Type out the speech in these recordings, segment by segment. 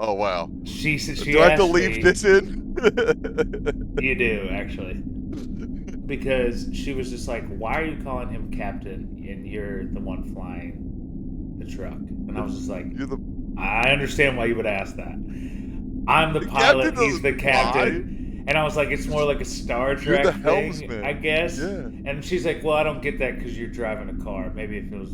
Oh wow. She Do I have to asked leave me, this in? you do actually, because she was just like, "Why are you calling him captain and you're the one flying the truck?" And I was just like, You're the "I understand why you would ask that. I'm the captain pilot, he's the doesn't fly. captain." And I was like, "It's more like a Star You're the Trek thing, I helmsman. guess." Yeah. And she's like, "Well, I don't get that because you're driving a car. Maybe if it was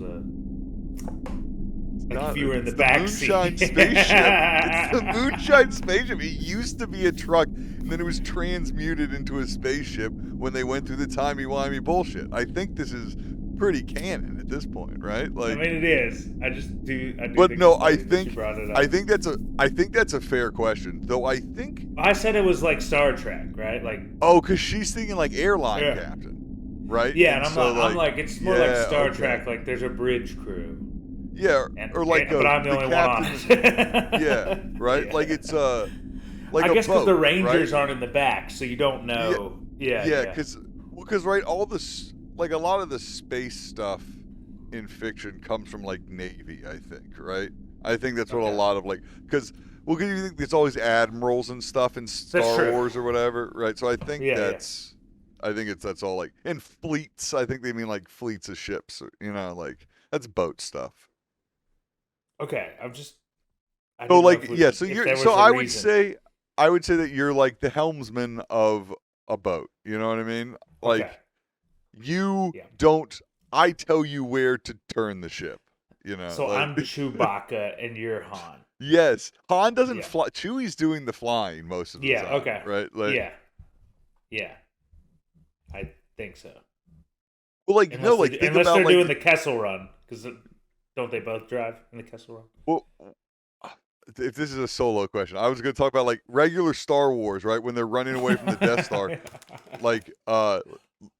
like if you were in the It's the back Moonshine seat." spaceship. It's the Moonshine spaceship. It used to be a truck, and then it was transmuted into a spaceship when they went through the timey-wimey bullshit. I think this is pretty canon at this point, right? I Like, mean, it is. I do but think no, it's funny that you brought it up. I think that's a fair question. Though I think, I said it was like Star Trek, right? Like, oh, because she's thinking like airline yeah, captain, right? yeah. And And so I'm like, it's more like yeah, Star okay. Trek. Like, there's a bridge crew, Yeah, or like but I'm the only one on it. yeah, right? Yeah. Like it's like I a guess because the boat, Rangers right? aren't in the back, so you don't Yeah, know. Yeah, yeah, yeah. because right, all this like a lot of the space stuff in fiction comes from like Navy, I think, right? I think that's what a Okay. lot of like because you think there's always admirals and stuff in That's Star true. Wars or whatever, right? So I think Yeah, that's all like and fleets. I think they mean like fleets of ships, you know, like that's boat stuff. okay. I So didn't know like yeah, so if you're there so was a reason. I would say that you're like the helmsman of a boat. You know what I mean? Okay. Like you Yeah. don't I tell you where to turn the ship. You know, So like I'm Chewbacca and you're Han. yes, Han doesn't Yeah. fly. Chewie's doing the flying most of the Yeah. time, Okay. right? Like Yeah. Yeah. I think so. well, like no, like think Unless about they're like doing the Kessel Run, because don't they both drive in the Kessel Run? well, if this is a solo question, I was going to talk about like regular Star Wars, right? When they're running away from the Death Star, like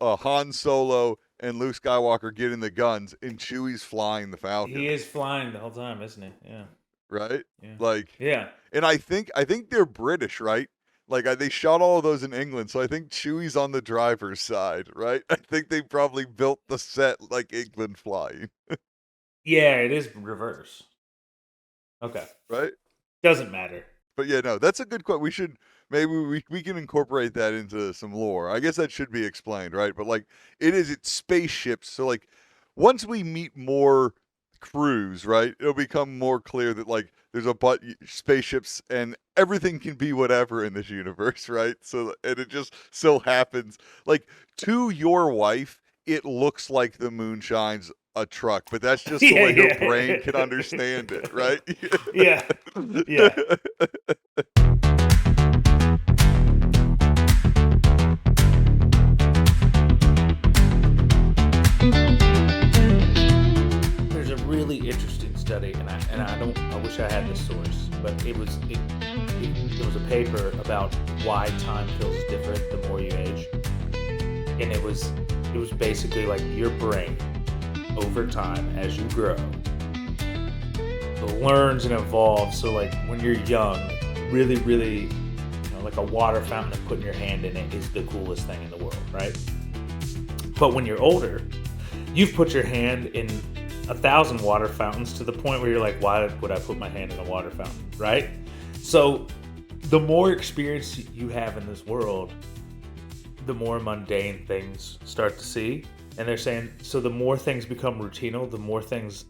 Han Solo and Luke Skywalker getting the guns, and Chewie's flying the Falcon, He is flying the whole time, isn't he? Yeah. right? Yeah. Like, Yeah. and I think they're British, right? Like they shot all of those in England, so I think Chewie's on the driver's side, right? I think they probably built the set like England flying, Yeah, it is reverse. Okay. right? Doesn't matter. But yeah, no, that's a good question. We should maybe we can incorporate that into some lore. I guess that should be explained, right? But like it's spaceships. So like once we meet more crews, right, it'll become more clear that like there's spaceships and everything can be whatever in this universe, right? So and it just so happens like to your wife, it looks like the Moonshine's a truck, but that's just the Yeah, way her yeah. brain can understand it, right? Yeah. Yeah. There's a really interesting study, and I wish I had the source, but it was a paper about why time feels different the more you age, and it was basically like your brain over time as you grow learns and evolves. So like when you're young, really, like a water fountain and putting your hand in it is the coolest thing in the world, right? But when you're older, you've put your hand in 1,000 water fountains to the point where you're like, why would I put my hand in a water fountain, right? So the more experience you have in this world, the more mundane things start to see. And they're saying, so the more things become routinal, the more things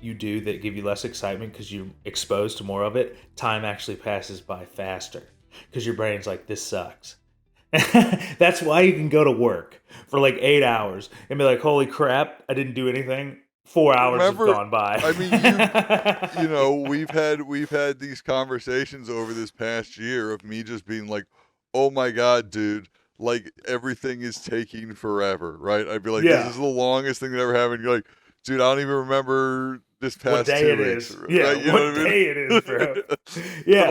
you do that give you less excitement because you're exposed to more of it, time actually passes by faster because your brain's like, this sucks. That's why you can go to work for like 8 hours and be like, holy crap, I didn't do anything. 4 hours have gone by. I mean, you know, we've had these conversations over this past year of me just being like, oh my God, dude, like everything is taking forever, right? I'd be like, Yeah. this is the longest thing that ever happened. You're like, dude, I don't even remember this past what day 2 it weeks. is. Right? Yeah, You know what what I mean? day it is, bro. Yeah.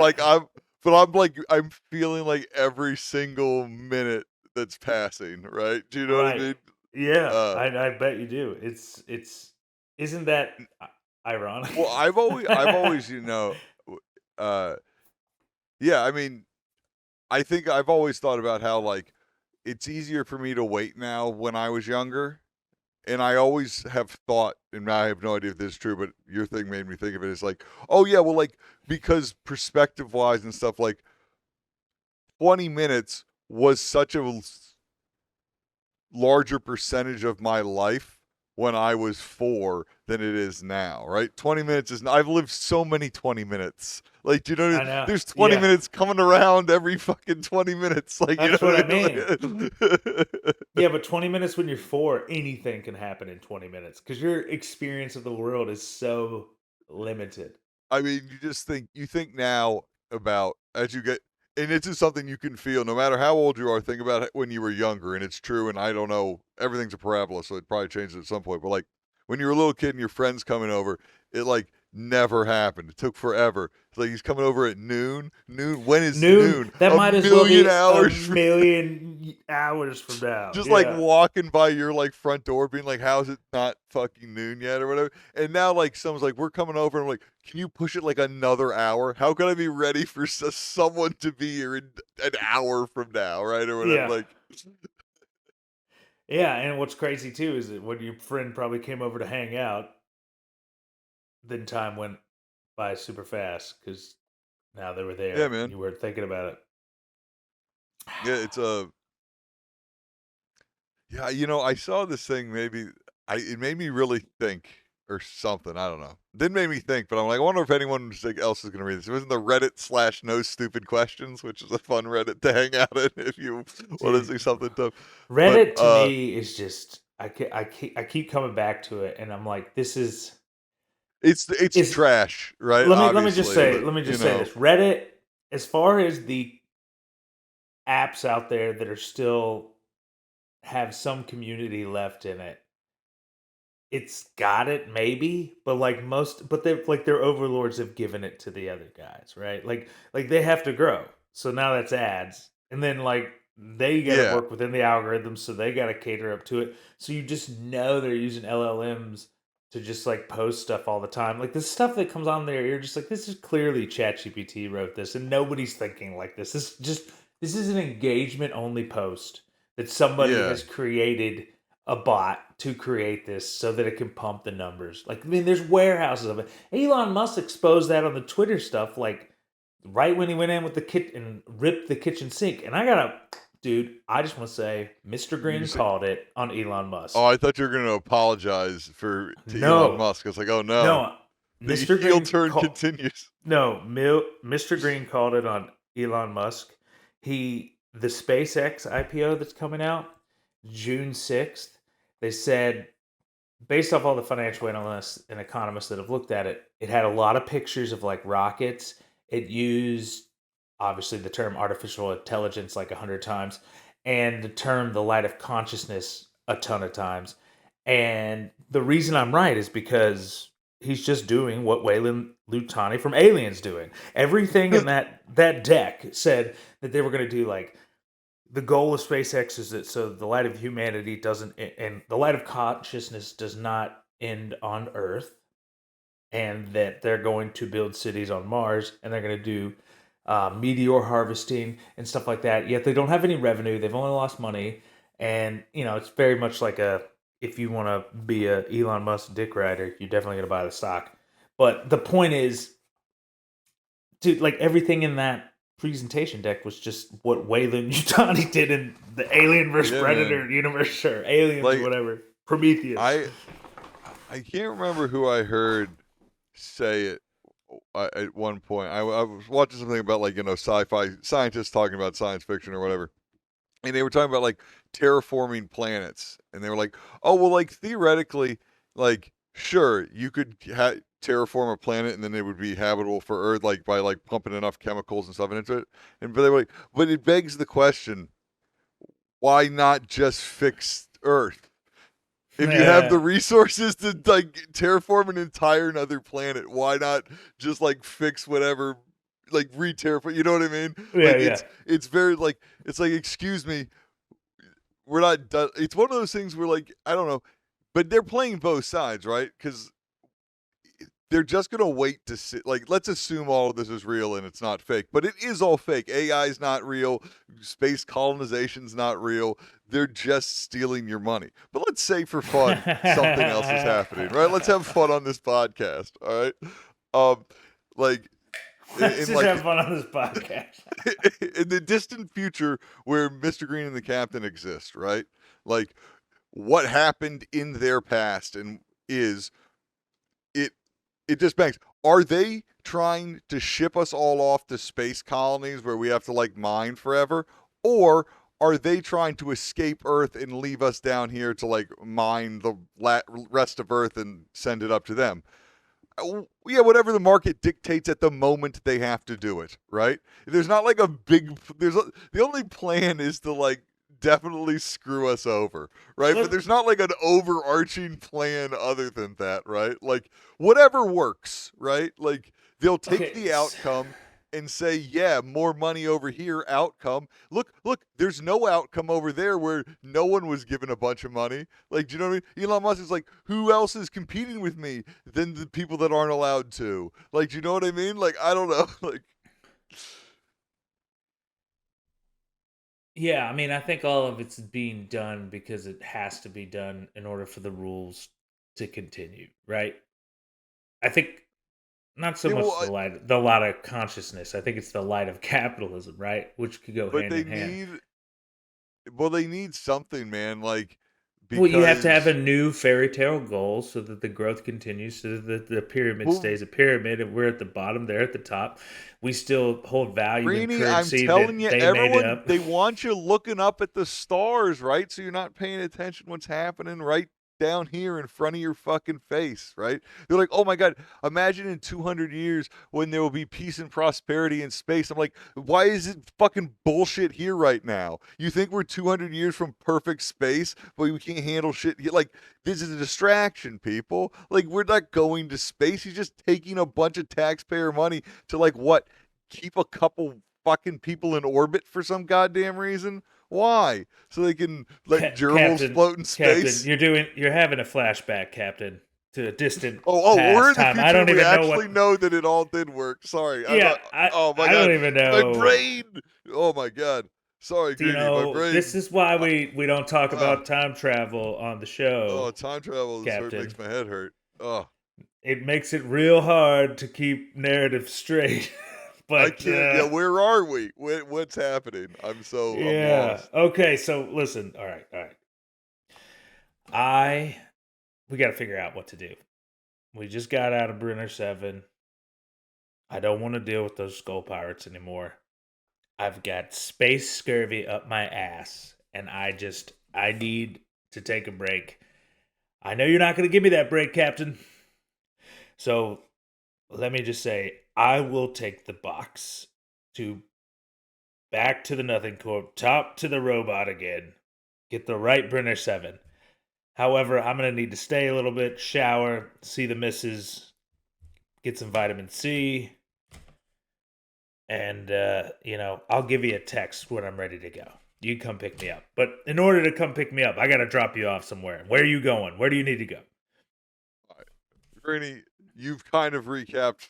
I'm feeling like every single minute that's passing, right? Do you know what I Right. mean? Yeah, I bet you do. It's isn't that ironic? Well, I've always, uh, yeah, I mean, I think I've always thought about how like it's easier for me to wait now when I was younger And I always have thought, and I have no idea if this is true, but your thing made me think of it. It's like, oh yeah, well, like because perspective wise and stuff, like 20 minutes was such a larger percentage of my life when I was 4 than it is now, right? 20 minutes is, I've lived so many 20 minutes. Like, do you know, I know. there's 20 Yeah, minutes coming around every fucking 20 minutes. Like, you know that's what I what mean. I mean? Yeah, but 20 minutes when you're 4, anything can happen in 20 minutes because your experience of the world is so limited. I mean, you think now about as you get, and this is something you can feel no matter how old you are. Think about it when you were younger, and it's true. And I don't know, everything's a parabola, so it probably changes at some point. But like when you were a little kid and your friends coming over, it like never happened. It took forever. It's like he's coming over at noon. Noon. When is Noon, noon? that A might as well million be a hours. million hours from now. Just like Yeah. walking by your like front door being like, how's it not fucking noon yet or whatever. And now like someone's like, we're coming over, and I'm like, can you push it like another hour? How can I be ready for someone to be here in an hour from now, right? Or whatever. Yeah. Like, Yeah, and what's crazy too is that when your friend probably came over to hang out, then time went by super fast because now they were yeah, there and man. you weren't thinking about it. Yeah, it's a yeah, I saw this thing maybe it made me really think or something. I don't know. Didn't make me think, but I'm like, I wonder if anyone else is gonna read this. It was in the Reddit / no stupid questions, which is a fun Reddit to hang out in if you want to Dude, see something tough. But Reddit to me is just I keep coming back to it and I'm like, this it's is trash, right? let me just Obviously, say but this. Reddit, as far as the apps out there that are still have some community left in it, it's got it maybe, but like most, but they like their overlords have given it to the other guys, right? Like they have to grow. So now that's ads. And then like they got to yeah, work within the algorithm, so they got to cater up to it. So you just know they're using LLMs to just like post stuff all the time. Like the stuff that comes on there, you're just like, this is clearly ChatGPT wrote this, and nobody's thinking like this. This is an engagement only post that somebody yeah. has created a bot to create this so that it can pump the numbers. Like, I mean, there's warehouses of it. Elon Musk exposed that on the Twitter stuff, like right when he went in with the kit and ripped the kitchen sink. And I gotta, dude, I just want to say, Mr. You Green say, called it on Elon Musk. oh, I thought you were going to apologize to Elon No, Musk. I was like, oh no, no, the Mr. heel Green turn called. continues. No, Mr. Green called it on Elon Musk. The SpaceX IPO that's coming out June 6th. They said based off all the financial analysts and economists that have looked at it, it had a lot of pictures of like rockets. It used obviously the term artificial intelligence like 100 times and the term the light of consciousness a ton of times. And the reason I'm right is because he's just doing what Wayland Lutani from Aliens doing. Everything in that deck said that they were going to do like the goal of SpaceX is that so the light of humanity doesn't and the light of consciousness does not end on Earth, and that they're going to build cities on Mars and they're going to do meteor harvesting and stuff like that. Yet they don't have any revenue; they've only lost money, and it's very much like a if you want to be a Elon Musk dick rider, you're definitely going to buy the stock. But the point is, dude, like everything in that presentation deck was just what Wayland Yutani did in the Alien vs Yeah, man. Predator universe, or Aliens, Like whatever. Prometheus. I can't remember who I heard say it at one point. I was watching something about like sci-fi scientists talking about science fiction or whatever, and they were talking about like terraforming planets, and they were like, oh well, like theoretically, like sure you could terraform a planet and then it would be habitable for Earth, like by like pumping enough chemicals and stuff into it, and but they were like, but it begs the question, why not just fix Earth? If you have the Yeah, resources to like terraform an entire another planet, why not just like fix whatever, like re-terraform? You know what I mean? yeah, Like yeah. it's very like it's like excuse me, we're not done. It's one of those things where like I don't know, but they're playing both sides, right? Because they're just gonna wait to see. Like, let's assume all of this is real and it's not fake, but it is all fake. AI is not real. Space colonization's not real. They're just stealing your money. But let's say for fun, something else is happening, right? Let's have fun on this podcast, all right? Like Let's in just like have fun on this podcast. in the distant future where Mr. Green and the Captain exist, right? Like what happened in their past and is it it just banks. Are they trying to ship us all off to space colonies where we have to like mine forever? Or are they trying to escape Earth and leave us down here to like mine the rest of Earth and send it up to them? Yeah, whatever the market dictates at the moment they have to do it, right? There's not like a big the only plan is to like definitely screw us over, right? But there's not like an overarching plan other than that, right? Like whatever works, right? Like they'll take the outcome and say, yeah, more money over here, outcome. Look, there's no outcome over there where no one was given a bunch of money. Like, do you know what I mean? Elon Musk is like, who else is competing with me than the people that aren't allowed to? Like, do you know what I mean? Like, I don't know. Like, Yeah, I mean, I think all of it's being done because it has to be done in order for the rules to continue, right? I think not so yeah, much well, the light of consciousness. I think it's the light of capitalism, right? Which could go but hand in hand. they need something, man. Like, Well, you have to have a because, new fairy tale goal so that the growth continues, so that the pyramid well, stays a pyramid, and we're at the bottom, they're at the top. We still hold value in Greeny, I'm currency telling that you, they made everyone, up. they want you looking up at the stars, right? So you're not paying attention what's happening right down here in front of your fucking face, right? They're like, oh my God, imagine in 200 years when there will be peace and prosperity in space. I'm like, why is it fucking bullshit here right now? You think we're 200 years from perfect space, but we can't handle shit? Like, this is a distraction, people. Like, we're not going to space. He's just taking a bunch of taxpayer money to, like, what? Keep a couple fucking people in orbit for some goddamn reason? Why? So they can let gerbils float in Captain, space? you're having a flashback, Captain, to a distant We're past in the time. I future and don't we even know what. actually know that it all did work. Sorry. I Yeah, thought, oh my I God, don't even my know. brain. Oh my God. Sorry, You Greeny, my know, this brain. is why Uh, we don't talk uh, about time travel on the show, time travel Captain. makes my head hurt. Oh, It makes it real hard to keep narrative straight. I But can't. Yeah, where are we? What's happening? I'm yeah. lost. Okay, so listen. All right, all right. I we got to figure out what to do. We just got out of Brenner 7. I don't want to deal with those skull pirates anymore. I've got space scurvy up my ass, and I need to take a break. I know you're not going to give me that break, Captain. So let me just say, I will take the box to back to the Nothing Corp, top to the robot again. Get the right Brenner 7. However, I'm going to need to stay a little bit, shower, see the missus, get some vitamin C, and, I'll give you a text when I'm ready to go. You come pick me up. But in order to come pick me up, I got to drop you off somewhere. Where are you going? Where do you need to go? All right. Greeny, you've kind of recapped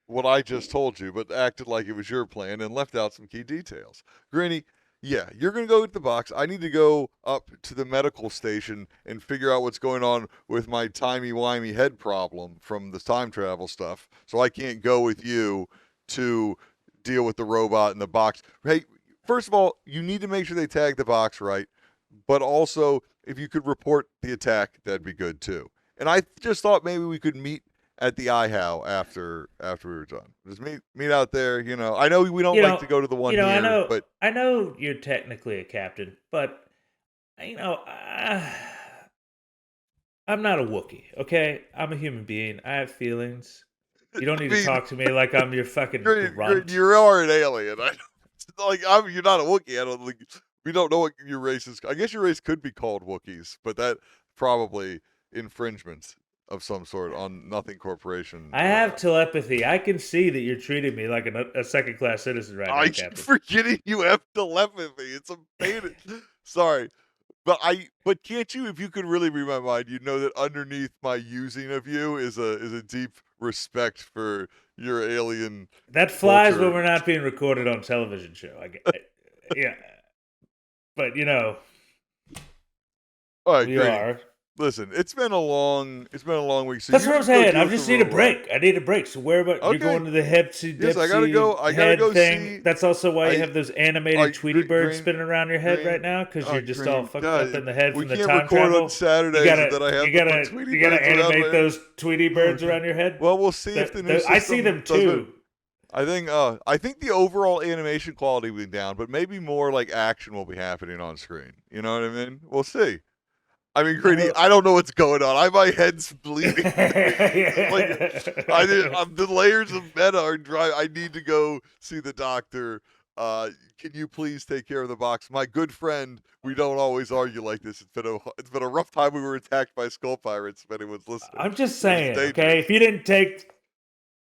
what I just told you, but acted like it was your plan and left out some key details. Greeny, yeah, you're going to go with the box. I need to go up to the medical station and figure out what's going on with my timey-wimey head problem from the time travel stuff. So I can't go with you to deal with the robot in the box. Hey, first of all, you need to make sure they tag the box right, but also if you could report the attack, that'd be good too. And I just thought maybe we could meet at the IHow after we were done. Just meet out there. I know we don't You like know, to go to the one I here, know, but I know you're technically a captain, but I'm not a Wookiee. Okay, I'm a human being. I have feelings. You don't I need to mean, talk to me like I'm your fucking grunt. you are an alien. You're not a Wookiee. I don't think we don't know what your race is. I guess your race could be called Wookiees, but that probably infringements of some sort on Nothing Corporation. I have telepathy. I can see that you're treating me like a second class citizen right now, I keep Captain. forgetting you have telepathy. It's a pain. Sorry. But can't you, if you could really read my mind, you know that underneath my using of you is a deep respect for your alien That flies culture. when we're not being recorded on television show. Yeah, but All right, we greeting. are. Listen, it's been a long week. So That's you what I'm can go saying. I deal with the just need a robot. break. I need a break. So where about you're Okay. going to the hipsy Yes, I dipsy gotta head go thing? see. That's also why you I have those animated Tweety birds green spinning around your head right now, because you're just all fucked up in the head we from the can't time record on travel. You Saturdays, and gotta, then I have you to put gotta, Tweety you gotta birds around animate my. those Tweety birds Okay. around your head. Well, we'll see if the new system. I see them too. I think the overall animation quality will be down, but maybe more like action will be happening on screen. You know what I mean? We'll see. I mean, Greedy, I don't know what's going on. My head's bleeding. The layers of meta are dry. I need to go see the doctor. Can you please take care of the box? My good friend, we don't always argue like this. It's been a rough time. We were attacked by skull pirates, if anyone's listening. I'm just saying, okay? If you didn't take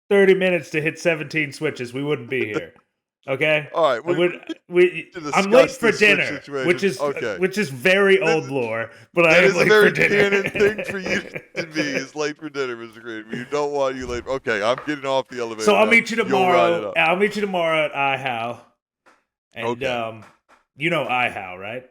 30 minutes to hit 17 switches, we wouldn't be here. Okay. All right. I'm late for dinner, which is very old lore, but I am late for dinner. That is a very canon thing for you to be is late for dinner, Mr. Green. You don't want you late. Okay, I'm getting off the elevator. So I'll meet you tomorrow. I'll meet you tomorrow at IHow. And you know IHow, right?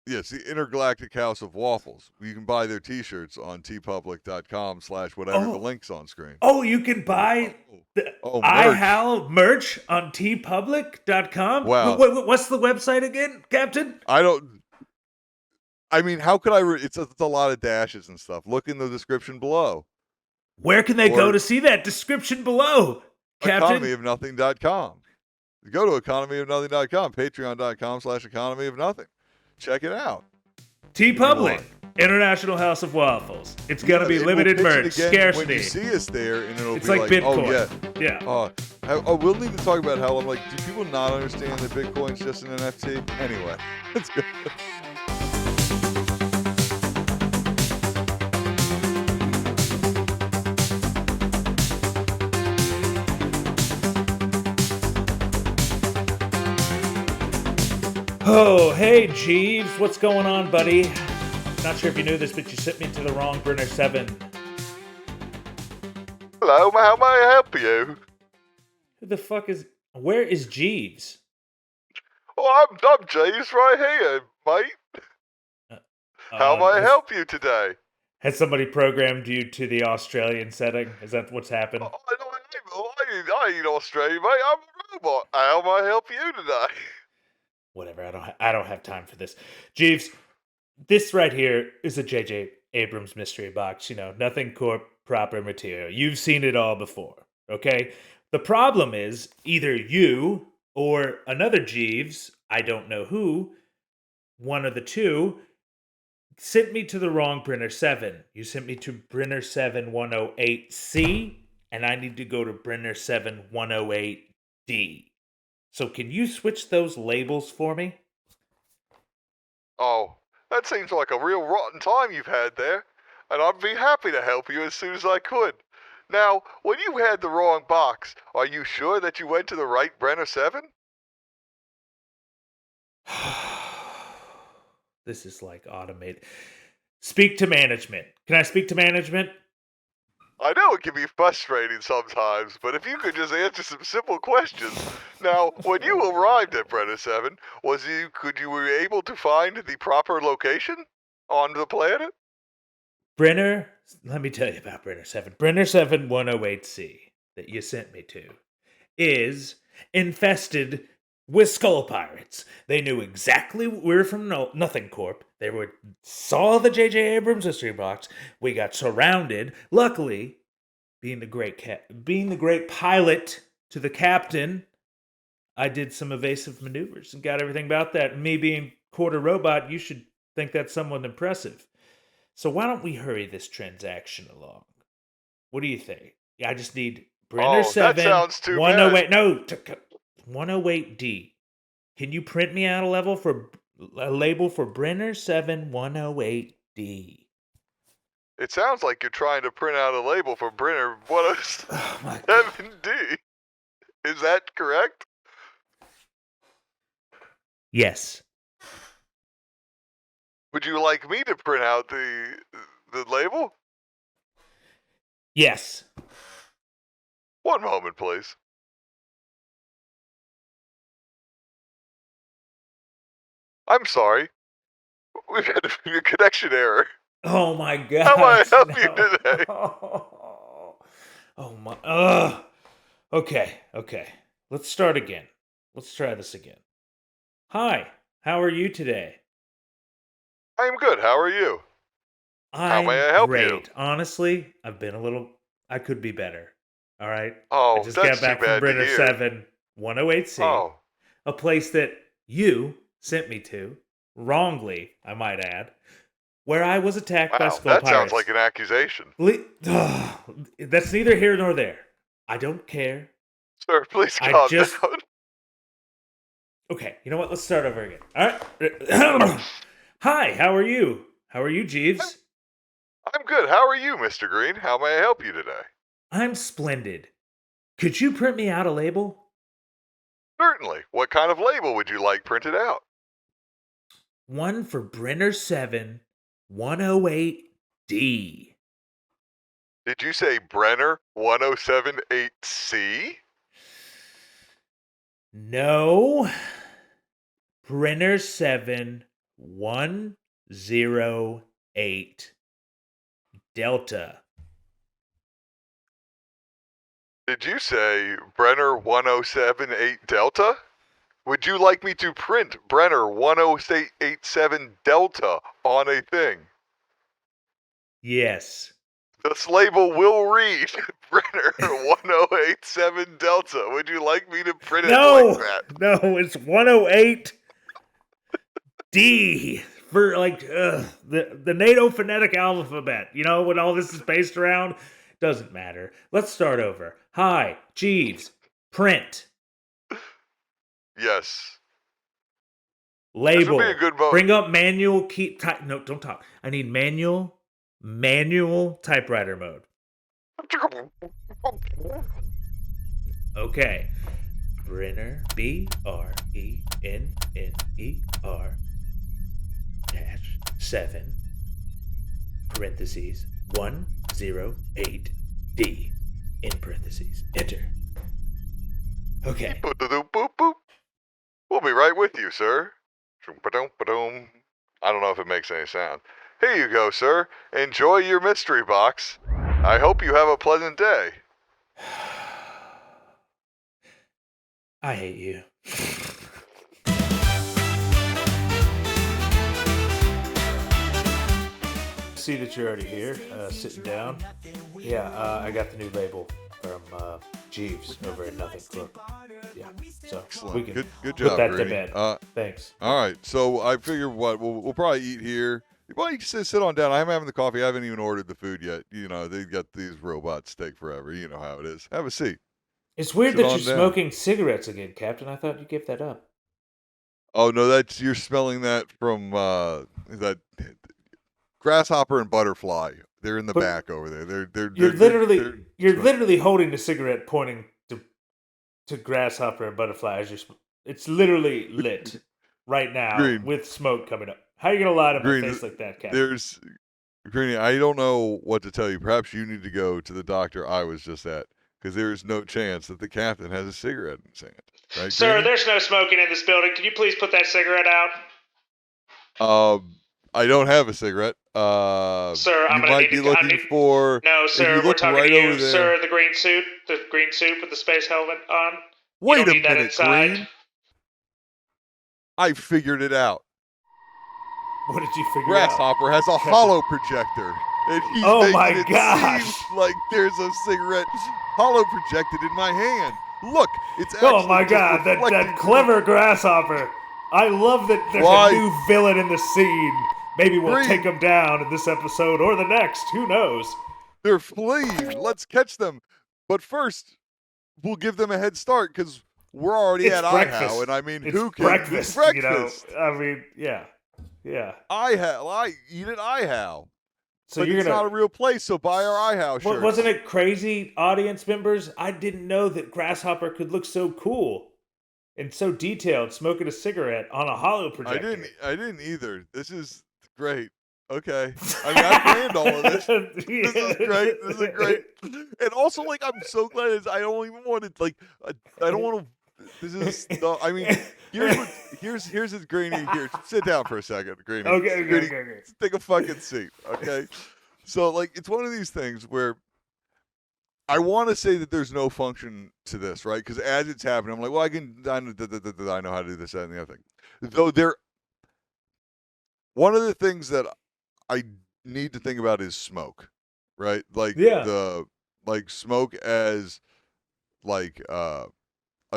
Yes, the Intergalactic House of Waffles. You can buy their T-shirts on tpublic.com/whatever the link's on screen. Oh, you can buy the IHow merch on tpublic.com? Wow. What's the website again, Captain? I mean, how could I? It's a lot of dashes and stuff. Look in the description below. Where can they go to see that description below, Captain? Economyofnothing.com. Go to economyofnothing.com, patreon.com/economyofnothing. Check it out. TeePublic, International House of Waffles. It's gonna be limited merch, scarcity. When you see us there, and it'll it's be like Bitcoin. Oh yeah. We'll need to talk about how I'm like, do people not understand that Bitcoin's just an NFT? Anyway, let's go. Oh, hey, Jeeves. What's going on, buddy? Not sure if you knew this, but you sent me to the wrong Brenner 7. Hello, how may I help you? Who the fuck is... Where is Jeeves? Oh, I'm Jeeves right here, mate. How may I help you today? Has somebody programmed you to the Australian setting? Is that what's happened? I ain't Australian, mate. I'm a robot. How may I help you today? Whatever, I don't have time for this. Jeeves, this right here is a J.J. Abrams mystery box. Nothing corp proper material. You've seen it all before, okay? The problem is either you or another Jeeves, I don't know who, one of the two, sent me to the wrong Brenner 7. You sent me to Brenner 7 108C, and I need to go to Brenner 7 108D. So can you switch those labels for me? Oh, that seems like a real rotten time you've had there, and I'd be happy to help you as soon as I could. Now, when you had the wrong box, are you sure that you went to the right Brenner 7? This is like automated. Speak to management. Can I speak to management? I know it can be frustrating sometimes, but if you could just answer some simple questions. Now, when you arrived at Brenner 7, were you able to find the proper location on the planet? Brenner, let me tell you about Brenner 7. Brenner 7 108C that you sent me to is infested with skull pirates. They knew exactly we were from Nothing Corp. They saw the J.J. Abrams mystery box. We got surrounded. Luckily, being the great pilot to the captain, I did some evasive maneuvers and got everything about that. Me being quarter robot, you should think that's somewhat impressive. So why don't we hurry this transaction along? What do you think? Yeah, I just need Brenner 7. That sounds too 108. Bad. No, 108D. Can you print me out a label for Brenner 7 108D? It sounds like you're trying to print out a label for Brenner 107D. Is that correct? Yes. Would you like me to print out the label? Yes. One moment, please. I'm sorry. We've had a connection error. Oh my god. How may I help you No. today? Oh my. Ugh. Okay. Let's start again. Let's try this again. Hi. How are you today? I am good. How are you? How may I'm I help great. you? Honestly, I've been a little. I could be better. All right. I Oh, just got that's too back from bad to Brenner hear. 7, 108C, Oh, a place that you sent me to, wrongly, I might add, where I was attacked by wow. skull That sounds pirates. like an accusation. That's neither here nor there. I don't care. Sir, please I calm just. down. Okay, you know what? Let's start over again. All right. Hi, how are you? How are you, Jeeves? I'm good. How are you, Mr. Green? How may I help you today? I'm splendid. Could you print me out a label? Certainly. What kind of label would you like printed out? One for Brenner 7, 108D. Did you say Brenner 1078C? No. Brenner 7, 108 Delta. Did you say Brenner 1078 Delta? Would you like me to print Brenner 1087 Delta on a thing? Yes. This label will read Brenner 1087 Delta. Would you like me to print it like that? No, it's 108D for like the NATO phonetic alphabet. You know what all this is based around? Doesn't matter. Let's start over. Hi, Jeeves. Print. Yes. Label. This would be a good vote. Bring up manual key. No, don't talk. I need manual typewriter mode. Okay. Brenner, BRENNER dash 7 parentheses 108D in parentheses. Enter. Okay. We'll be right with you, sir. I don't know if it makes any sound. Here you go, sir. Enjoy your mystery box. I hope you have a pleasant day. I hate you. See that you're already here, sitting down. Yeah, I got the new label from Jeeves over at Nothing Club. Yeah, so Excellent. we can Good put job, that to Greeny. bed. Thanks. All right, so I figure we'll probably eat here. You probably sit on down. I'm having the coffee. I haven't even ordered the food yet. You know, they've got these robots take forever. You know how it is. Have a seat. It's weird Sit that on you're down. smoking cigarettes again, Captain. I thought you gave that up. Oh no, you're smelling that from that grasshopper and butterfly. They're in the But back over there. You're literally holding the cigarette pointing to grasshopper and butterfly as it's literally lit right now Green. with smoke coming up. How are you gonna lie to my Green, face like that, Captain? There's Greeny, I don't know what to tell you. Perhaps you need to go to the doctor I was just at, because there is no chance that the captain has a cigarette in his hand. Right, Sir, Greeny? there's no smoking in this building. Can you please put that cigarette out? I don't have a cigarette. Sir, I'm you gonna might need be to. looking for. No, if sir, you we're look talking right to you, over there. sir. The green suit with the space helmet on. Wait you don't a need that minute, inside. Green. I figured it out. What did you figure Grasshopper has a holo-projector. And he's Oh making my it gosh. seem like there's a cigarette holo-projected in my hand. Look, it's out? actually Oh my just god, that reflecting clever grasshopper. I love that there's Why? a new villain in the scene. Maybe we'll Green. take him down in this episode or the next. Who knows? They're fleeing. Let's catch them. But first, we'll give them a head start because we're already It's at breakfast. IHow, and I mean, It's who can? breakfast, It's you know. breakfast. I mean, yeah. I eat at IHow. So but you're it's gonna. not a real place, so buy our IHow shirts. Wasn't it crazy, audience members? I didn't know that Grasshopper could look so cool and so detailed, smoking a cigarette on a holo projector. I didn't either. This is great. Okay. I mean, I planned all of this. This is great. This is great. And also, like, I'm so glad I don't even want to like. I don't want to. This is. I mean, here's what. Here's his Greeny. Here, sit down for a second, Greeny. Greeny, Okay. take a fucking seat, okay? So, like, it's one of these things where I want to say that there's no function to this, right? Because as it's happening, I'm like, well, I know how to do this, that, and the other thing. Though one of the things that I need to think about is smoke, right? Like Yeah. smoke as like a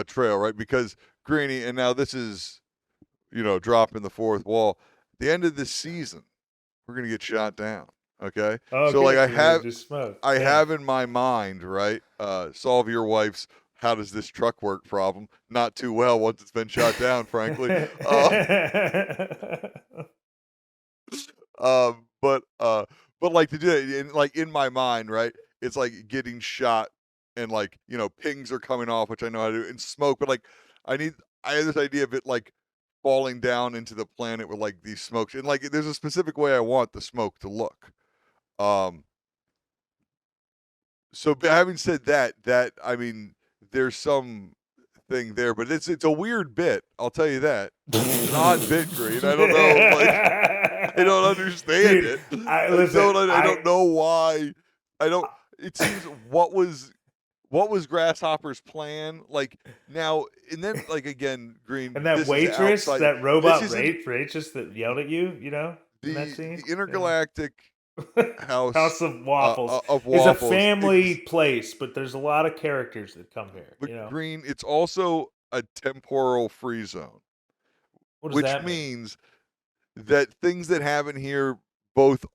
trail, right? Because Greeny, and now this is dropping the fourth wall. At the end of this season, we're gonna get shot down. Okay, so like Okay, so we're just smoke. I Yeah. have in my mind, right? Solve your wife's how does this truck work problem. Not too well once it's been shot down, frankly. But like to do it in in my mind, right? It's like getting shot and like pings are coming off, which I know how to do, and smoke. But like I have this idea of it like falling down into the planet with like these smokes, and like there's a specific way I want the smoke to look. Um, so having said that I mean there's some thing there, but it's a weird bit. I'll tell you that. It's an odd bit, Green. I don't know, like. I don't understand Dude, it. listen, I don't know why. I don't. It seems what was Grasshopper's plan? Like now and then, like again, Green. and that This is waitress, outside. that This robot isn't waitress that yelled at you, in that the scene. Intergalactic House House of Waffles of is a Waffles. family place, but there's a lot of characters that come here. But Green, it's also a temporal free zone, What does which that mean? means that things that happen here both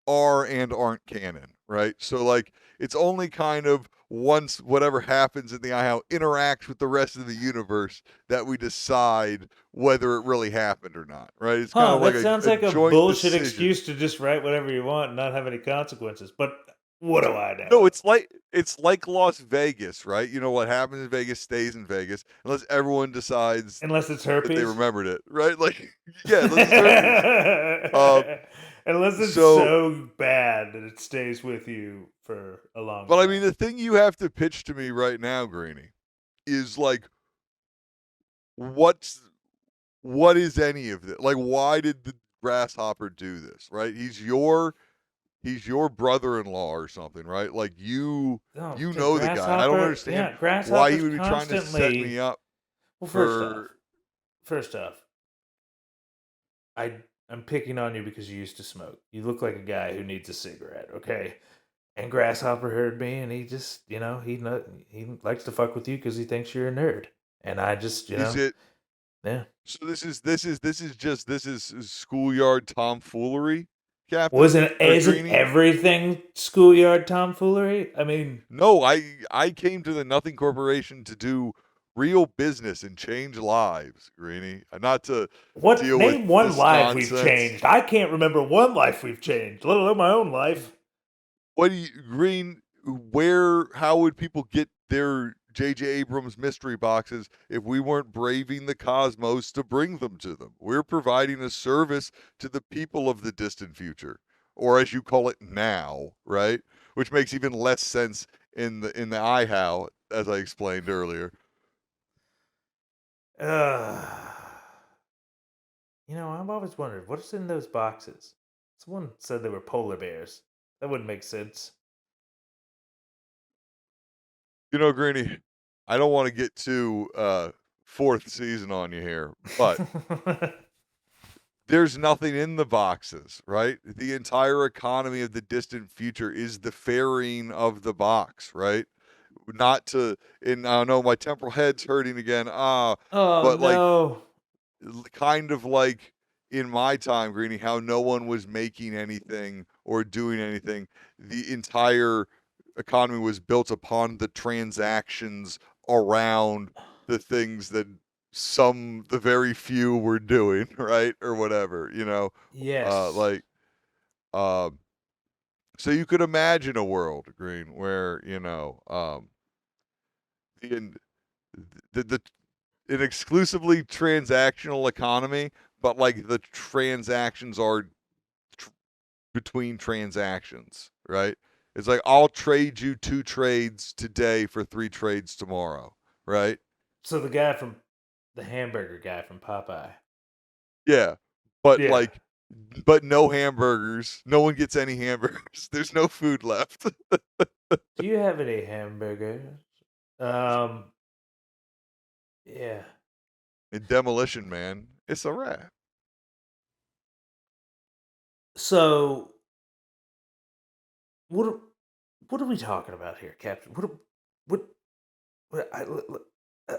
are and aren't canon, right? So like it's only kind of once whatever happens in the IHow interacts with the rest of the universe that we decide whether it really happened or not, right? It's kind Huh, of like that sounds a like a joint bullshit decision. excuse to just write whatever you want and not have any consequences. But what do I No, know? it's like Las Vegas, right? You know what happens in Vegas stays in Vegas unless everyone decides Unless it's that they herpes. remembered it, right? Like yeah, unless it's herpes. Um, Unless it's so so bad that it stays with you for a long but I time. mean the thing you have to pitch to me right now, Greeny, is like what's what is any of this? Like, why did the grasshopper do this? Right? He's your brother-in-law or something, right? Like No, you the know the guy. I don't grasshopper. understand Yeah, why he grasshoppers would be trying to set me constantly. up Well, for. first off, I'm picking on you because you used to smoke. You look like a guy who needs a cigarette. Okay. And Grasshopper heard me, and he just, he likes to fuck with you because he thinks you're a nerd. And I just, Is it? yeah. So this is schoolyard tomfoolery, Captain Isn't Greeny. everything schoolyard tomfoolery? I mean, No, I came to the Nothing Corporation to do real business and change lives, Greeny, not to what? deal with Name one this life we've nonsense. changed. I can't remember one life we've changed, let alone my own life. What do you, Green? Where? How would people get their J.J. Abrams mystery boxes if we weren't braving the cosmos to bring them to them? We're providing a service to the people of the distant future, or as you call it now, right? Which makes even less sense in the IHow, as I explained earlier. I've always wondered what's in those boxes. Someone said they were polar bears. That wouldn't make sense. Greeny, I don't want to get to fourth season on you here, but there's nothing in the boxes, right? The entire economy of the distant future is the fairing of the box, right? Not to, and I know my temporal head's hurting again. Oh But like, no. kind of like in my time, Greeny, how no one was making anything or doing anything. The entire economy was built upon the transactions around the things that the very few were doing, right? Or whatever, Yes. like, so you could imagine a world, Green, where, the, the an exclusively transactional economy, but like the transactions are between transactions, right? It's like I'll trade you 2 trades today for 3 trades tomorrow, right? So the hamburger guy from Popeye. Yeah. But Yeah. but no hamburgers. No one gets any hamburgers. There's no food left. Do you have any hamburgers? Um. Yeah. In Demolition Man, it's a wrap. So what? What are we talking about here, Captain? What? what uh,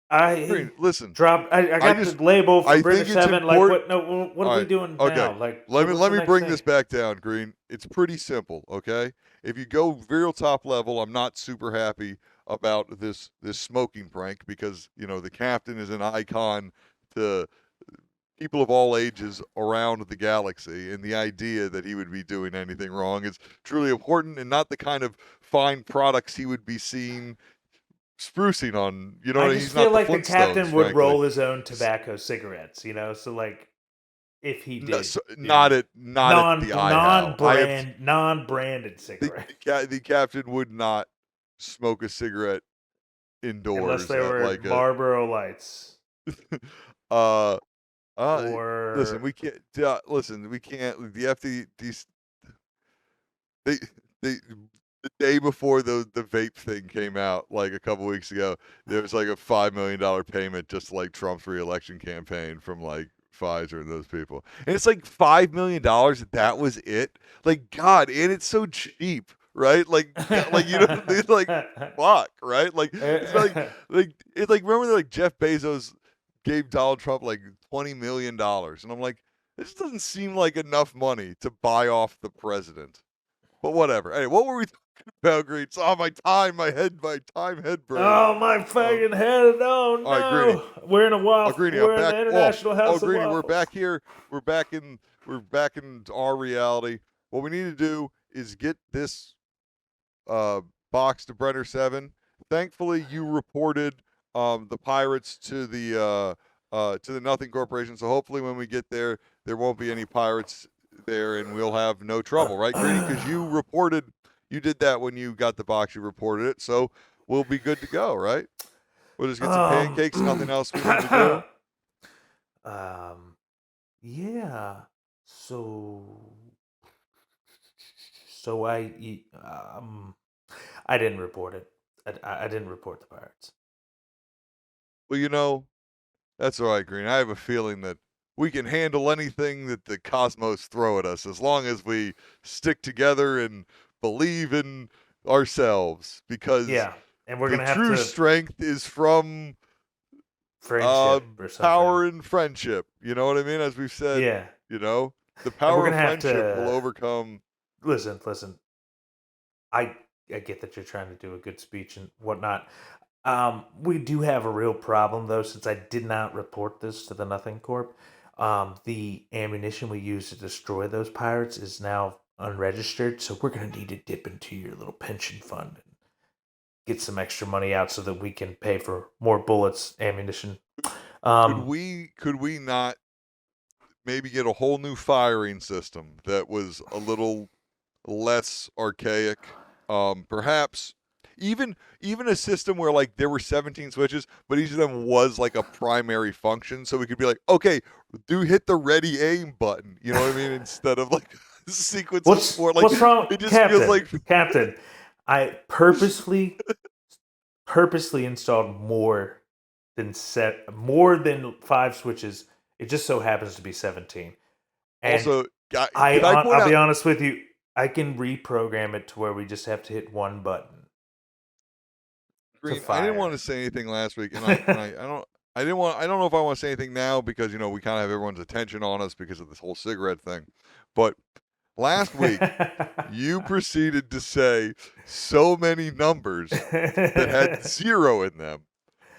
I Listen, dropped. I I got the just label for I Brenner think it's 7. Like, important. what? No, what All are we right. doing Okay. now? Like, Let what's the me next bring thing? this back down, Green. It's pretty simple, okay? If you go real top level, I'm not super happy about this smoking prank because, the captain is an icon to people of all ages around the galaxy, and the idea that he would be doing anything wrong is truly important and not the kind of fine products he would be seen sprucing on. You know, I just he's feel not the like the Flintstones, captain would frankly. roll his own tobacco cigarettes. So like, if he No, did, so, not at the IHow. I have non-branded cigarette, the captain would not smoke a cigarette unless indoors they at were like a Marlboro Lights uh listen, or we can't listen, we can't the FD they the day before the vape thing came out like a couple weeks ago, there was like a $5 million payment just like Trump's reelection campaign from like Pfizer and those people. And it's like $5 million, that was it. Like God, and it's so cheap, right? Like it's like fuck, right? Like it's it's like remember like Jeff Bezos gave Donald Trump like $20 million, and I'm like, this doesn't seem like enough money to buy off the president. But whatever. Hey, what were we talking about, Green? Oh, my time head brain. Oh my fucking head! Oh All right, Greeny. no, we're in a Oh, waffle. Greeny, I'm We're in back. the International Oh, House of Greeny, we're Waffles. back here. We're back in our reality. What we need to do is get this box to Brenner 7. Thankfully, you reported the pirates to the Nothing Corporation. So hopefully, when we get there, there won't be any pirates there, and we'll have no trouble, right, Greeny? Because you did that when you got the box. You reported it, so we'll be good to go, right? We'll just get some pancakes. Nothing else we need to do. Yeah. So I didn't report it. I didn't report the pirates. Well, that's all right, Green. I have a feeling that we can handle anything that the cosmos throw at us as long as we stick together and believe in ourselves. Because Yeah, and we're the gonna have true to strength is from friendship or something. power and friendship. You know what I mean? As we've said, Yeah. The power of gonna have friendship will to overcome. listen. I get that you're trying to do a good speech and whatnot. We do have a real problem though, since I did not report this to the Nothing Corp. The ammunition we use to destroy those pirates is now unregistered, so we're gonna need to dip into your little pension fund and get some extra money out so that we can pay for more bullets, ammunition. Could we not maybe get a whole new firing system that was a little less archaic? Perhaps even a system where like there were 17 switches, but each of them was like a primary function, so we could be like, okay, hit the ready aim button. You know what I mean? Instead of like sequence of four. Like, what's wrong, it just Captain? feels like Captain, I purposely installed more than 5 switches. It just so happens to be 17. And also, I'll be honest with you, I can reprogram it to where we just have to hit one button. Green, I didn't want to say anything last week, and I don't know if I want to say anything now because we kind of have everyone's attention on us because of this whole cigarette thing. But last week, you proceeded to say so many numbers that had 0 in them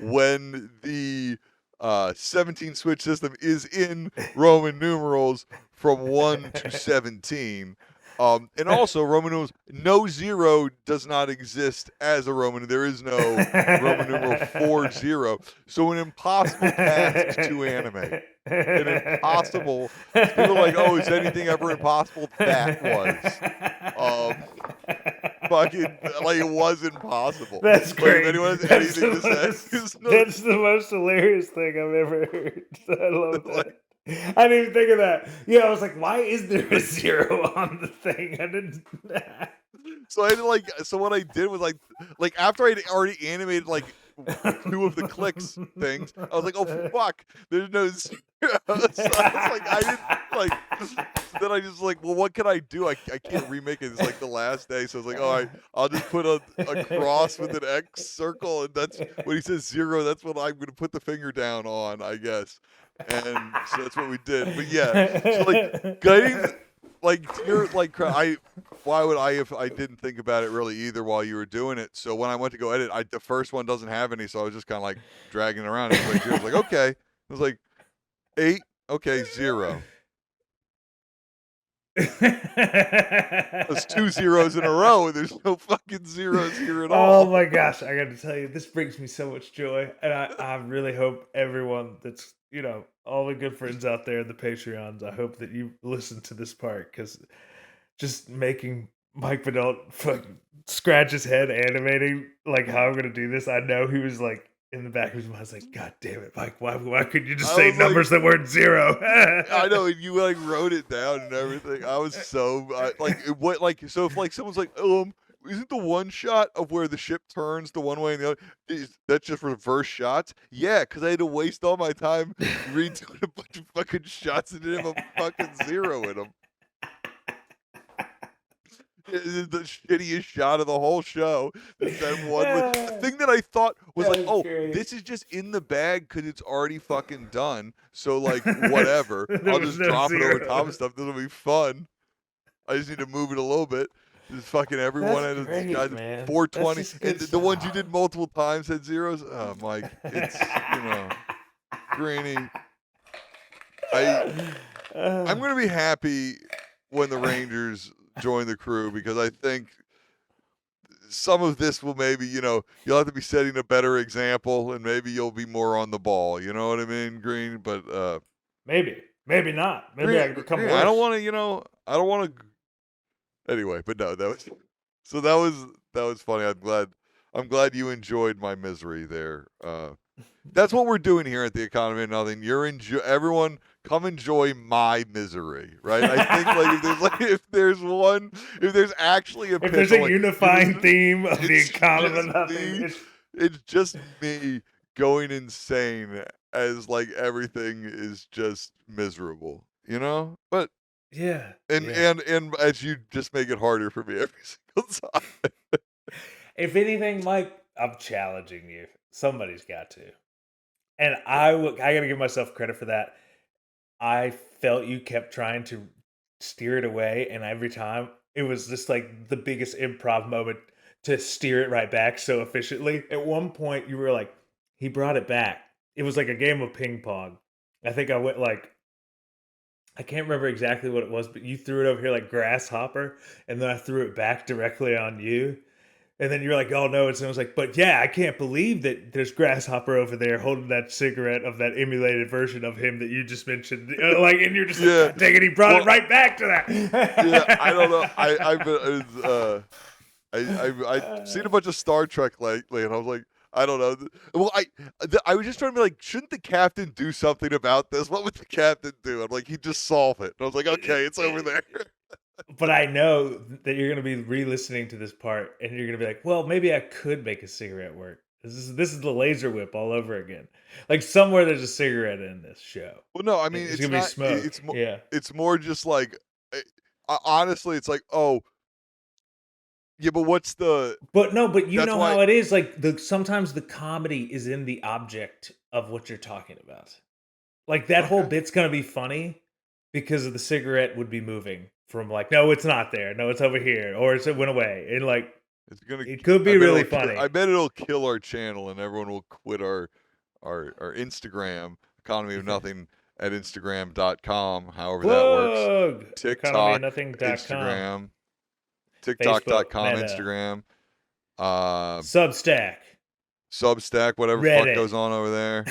when the 17 switch system is in Roman numerals from 1 to 17. And also Roman numerals, no 0 does not exist as a Roman. There is no Roman numeral 40. So an impossible task to animate. an impossible. People are like, oh, is anything ever impossible? That was. Um, fucking like it was impossible. That's Like if great. anyone has That's anything the to say, most, it's no, that's the most hilarious thing I've ever heard. I love like, that. I didn't even think of that. Yeah, I was like, why is there a zero on the thing? I didn't. so I did so what I did was like after I'd already animated like two of the clicks things, I was like, oh fuck, there's no zero. So I was like, I didn't like. So then I just like, well, what can I do? I can't remake it. It's like the last day, so I was like, all right, I'll just put a cross with an X circle, and that's when he says zero. That's what I'm gonna put the finger down on, I guess. And so that's what we did. But yeah, so like getting like you're like why would I if I didn't think about it really either while you were doing it? So when I went to go edit, the first one doesn't have any, so I was just kind of like dragging it around. It was like zero. I was like, okay. It was like 8, okay, 0. That's 2 zeros in a row, and there's no fucking zeros here at all. Oh my gosh, I got to tell you, this brings me so much joy, and I really hope everyone that's all the good friends out there in the Patreons, I hope that you listen to this part because just making Mike Bedalt fucking scratch his head animating like how I'm gonna do this. I know he was like in the back of his mind, I was like, God damn it, Mike, why could you just say numbers that weren't zero? I know, and you like wrote it down and everything. I was so so if like someone's like, isn't the one shot of where the ship turns the one way and the other, that's just reverse shots? Yeah, because I had to waste all my time redoing a bunch of fucking shots and didn't have a fucking zero in them. The shittiest shot of the whole show. The thing that I thought was like, oh, great. this is just in the bag because it's already fucking done. So like, whatever. I'll just drop it over top of stuff. This will be fun. I just need to move it a little bit. Just fucking everyone That's at great, got man. 420, That's just good and the ones you stuff. did multiple times had zeros. Oh, Mike, it's Greeny. I'm gonna be happy when the Rangers join the crew because I think some of this will maybe you'll have to be setting a better example and maybe you'll be more on the ball. You know what I mean, Green? But maybe not. Maybe Green, I could become Green, worse. I don't want to. I don't want to. Anyway, but no, that was funny. I'm glad you enjoyed my misery there. That's what we're doing here at the Economy of Nothing. Everyone come enjoy my misery, right? I think if there's actually a if there's a like, unifying theme of the Economy of just Nothing, it's just me going insane as like everything is just miserable, But yeah. and as you just make it harder for me every single time. If anything, Mike, I'm challenging you. Somebody's got to. And I got to give myself credit for that. I felt you kept trying to steer it away, and every time it was just like the biggest improv moment to steer it right back so efficiently. At one point, you were like, he brought it back. It was like a game of ping pong. I think I went like, I can't remember exactly what it was, but you threw it over here like Grasshopper, and then I threw it back directly on you. And then you're like, oh no, and I was like, but yeah, I can't believe that there's Grasshopper over there holding that cigarette of that emulated version of him that you just mentioned. Like, and you're just like, God dang it, he brought it right back to that. Yeah, I don't know. I've seen a bunch of Star Trek lately, and I was like, I don't know. Well, I was just trying to be like, shouldn't the captain do something about this? What would the captain do? I'm like, he'd just solve it. And I was like, okay, it's over there. But I know that you're going to be re-listening to this part, and you're going to be like, well, maybe I could make a cigarette work. This is the laser whip all over again. Like somewhere there's a cigarette in this show. Well, no, I mean it's gonna be smoke. It's more just like, honestly, it's like, oh, yeah, but what's the? But no, but you know how it is. Like sometimes the comedy is in the object of what you're talking about. Like that whole bit's gonna be funny because of the cigarette would be moving from like, no, it's not there. No, it's over here, or it went away, and like it could be really funny. I bet it'll kill our channel, and everyone will quit our Instagram Economy of Nothing at Instagram.com. However that works. TikTok, Instagram. TikTok.com, Instagram. Substack. Substack, whatever fuck Reddit. goes on over there.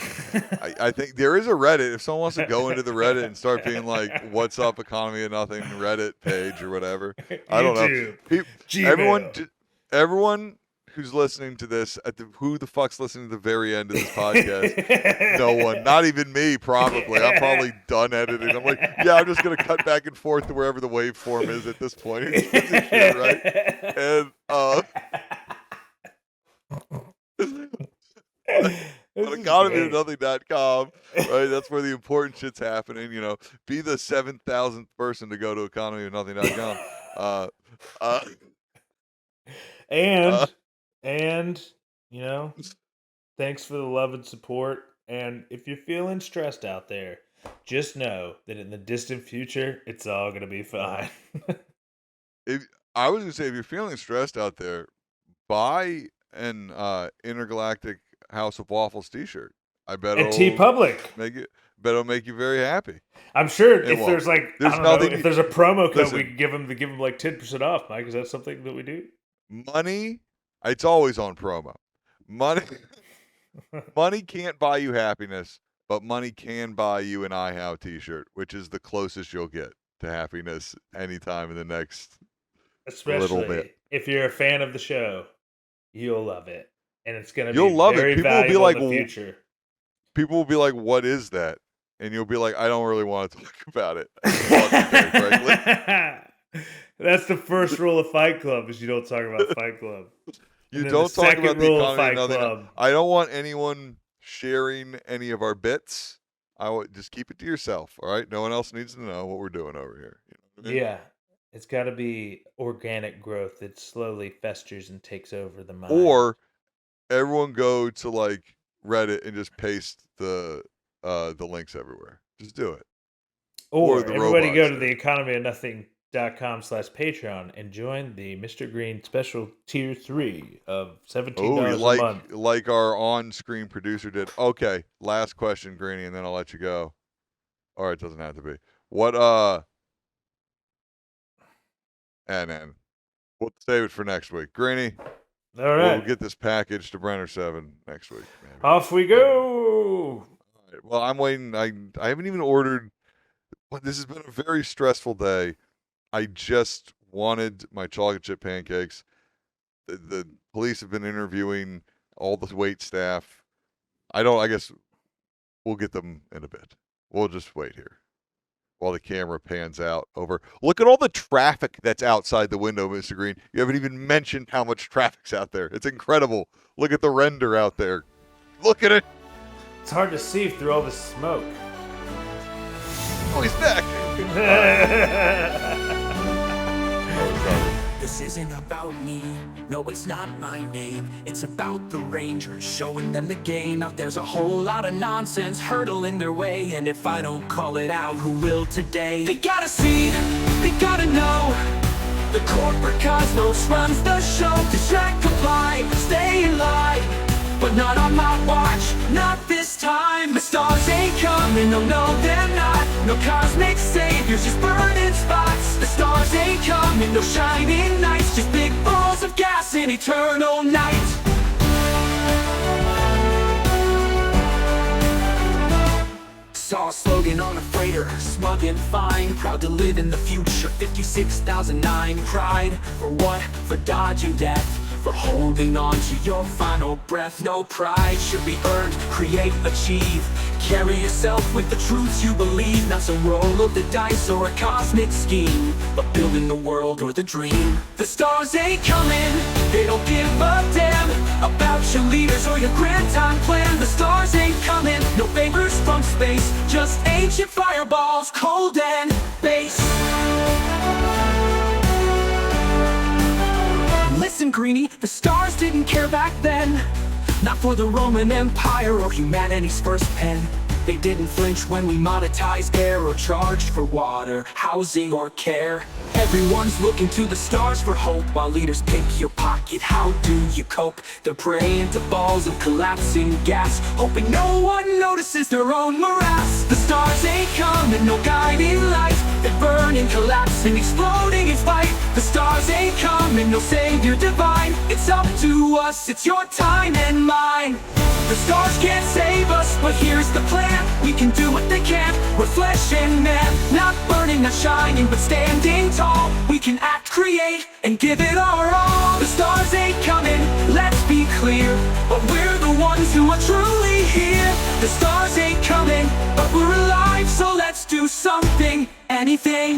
I think there is a Reddit. If someone wants to go into the Reddit and start being like, "What's up, economy of nothing?" Reddit page or whatever. I don't know. YouTube, Gmail. Everyone who's listening to this who the fuck's listening to the very end of this podcast? No one. Not even me. Probably. I'm probably done editing. I'm like, yeah, I'm just gonna cut back and forth to wherever the waveform is at this point. It's shit, right? And economyofnothing.com, right? That's where the important shit's happening. You know, be the 7,000th person to go to economyofnothing.com. And you know, thanks for the love and support. And if you're feeling stressed out there, just know that in the distant future, it's all gonna be fine. I was gonna say, if you're feeling stressed out there, buy an Intergalactic House of Waffles T-shirt. I bet And TeePublic. It'll make you very happy. I'm sure if there's like if there's a promo code, listen, we can give them like 10% off. Mike, is that something that we do? Money, it's always on promo. Money can't buy you happiness, but money can buy you an IHow T-shirt, which is the closest you'll get to happiness anytime in the next little bit. If you're a fan of the show, you'll love it, and it's gonna You'll be love very it. People will be valuable like, in the future. People will be like, "What is that?" And you'll be like, "I don't really want to talk about it." Very frankly. That's the first rule of Fight Club: is you don't talk about Fight Club. You don't talk about the economy. Nothing. I don't want anyone sharing any of our bits. I would just keep it to yourself. All right. No one else needs to know what we're doing over here. You know what I mean? Yeah, it's got to be organic growth that slowly festers and takes over the mind. Or everyone go to like Reddit and just paste the links everywhere. Just do it. Or everybody go to the economyofnothing.com/Patreon and join the Mr. Green special tier 3 of $17 a month. Like our on-screen producer did. Okay, last question, Greeny, and then I'll let you go. Or it doesn't have to be. What and we'll save it for next week. Greeny. All right. We'll get this package to Brenner 7 next week. Maybe. Off we go. All right. Well, I'm waiting. I haven't even ordered. This has been a very stressful day. I just wanted my chocolate chip pancakes. The police have been interviewing all the wait staff. I guess we'll get them in a bit. We'll just wait here while the camera pans out over. Look at all the traffic that's outside the window, Mr. Green. You haven't even mentioned how much traffic's out there. It's incredible. Look at the render out there. Look at it. It's hard to see through all the smoke. Oh, he's back. This isn't about me, no it's not my name. It's about the Rangers, showing them the game. Out there's a whole lot of nonsense hurdling their way, and if I don't call it out, who will today? They gotta see, they gotta know. The corporate cosmos runs the show. Distract, comply, stay in line. But not on my watch, not this time. The stars ain't coming, no, they're not. No cosmic saviors, just burning spots. The stars ain't coming, no shining nights. Just big balls of gas in eternal night. Saw a slogan on a freighter, smug and fine. Proud to live in the future, 56,009. Pride, for what? For dodging death. For holding on to your final breath. No pride should be earned, create, achieve. Carry yourself with the truths you believe. Not some roll of the dice or a cosmic scheme, but building the world or the dream. The stars ain't coming, they don't give a damn about your leaders or your grand time plan. The stars ain't coming, no favors from space, just ancient fireballs, cold and base. Listen, Greenie, the stars didn't care back then. Not for the Roman Empire or humanity's first pen. They didn't flinch when we monetized air or charged for water, housing, or care. Everyone's looking to the stars for hope, while leaders pick your pocket. How do you cope? They're praying to balls of collapsing gas, hoping no one notices their own morass. The stars ain't coming, no guiding light. They're burning, collapsing, exploding in fight. The stars ain't coming, no savior divine. It's up to us, it's your time and mine. The stars can't save us, but here's the plan. We can do what they can't, we're flesh and man. Not burning, not shining, but standing tall. We can act, create, and give it our all. The stars ain't coming, let's be clear, but we're the ones who are truly here. The stars ain't coming, but we're alive, so let's do something, anything.